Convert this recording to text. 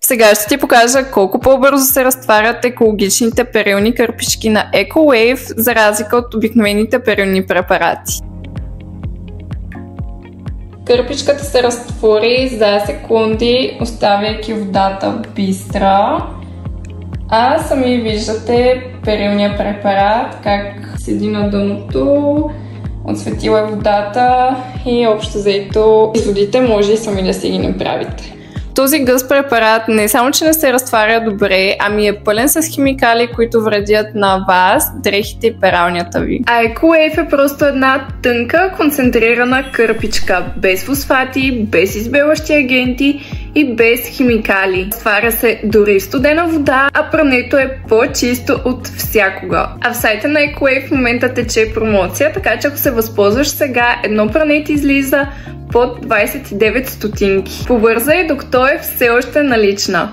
Сега ще ти покажа колко по-бързо се разтварят екологичните перилни кърпички на EcoWave, за разлика от обикновените перилни препарати. Кърпичката се разтвори за секунди, оставяйки водата бистра. А сами виждате перилния препарат, как седи на дъното, отсветила е водата и общо взето изводите може и сами да си ги направите. Този гъст препарат не само, че не се разтваря добре, ами е пълен с химикали, които вредят на вас, дрехите и пералнята ви. А EcoWave е просто една тънка, концентрирана кърпичка, без фосфати, без избелващи агенти и без химикали. Разтваря се дори в студена вода, а прането е по-чисто от всякога. А в сайта на EcoWave в момента тече промоция, така че ако се възползваш сега, едно пране ти излиза под 29 стотинки. Побързай, докато е все още налична.